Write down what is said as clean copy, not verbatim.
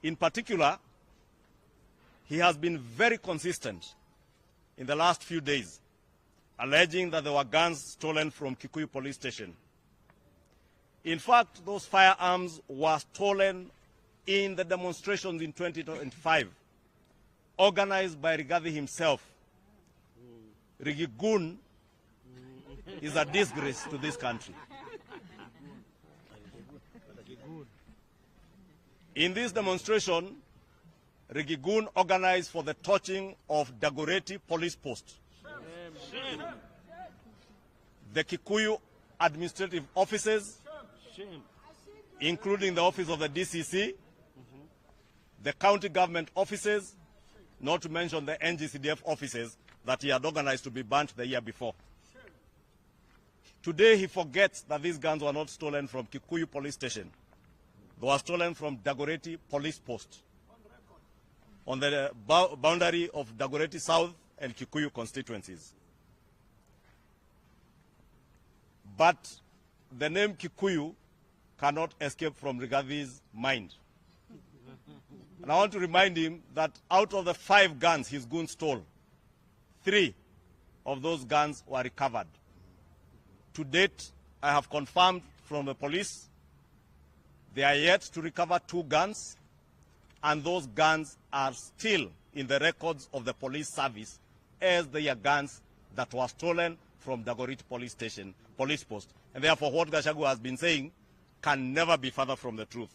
In particular, he has been very consistent in the last few days, alleging that there were guns stolen from Kikuyu police station. In fact, those firearms were stolen in the demonstrations in 2025, organized by Rigathi himself. Riggy-Goon is a disgrace to this country. In this demonstration, Riggy-Goon organized for the torching of Dagoretti police post. The Kikuyu administrative offices, including the office of the DCC, the county government offices, not to mention the NGCDF offices that he had organized to be burnt the year before. Today he forgets that these guns were not stolen from Kikuyu police station. They were stolen from Dagoretti police post on the boundary of Dagoretti South and Kikuyu constituencies. But the name Kikuyu cannot escape from Rigathi's mind. And I want to remind him that out of the 5 guns his goons stole, 3 of those guns were recovered. To date, I have confirmed from the police they are yet to recover 2 guns, and those guns are still in the records of the police service as they are guns that were stolen from Dagoretti police post. And therefore what Gachagua has been saying can never be further from the truth.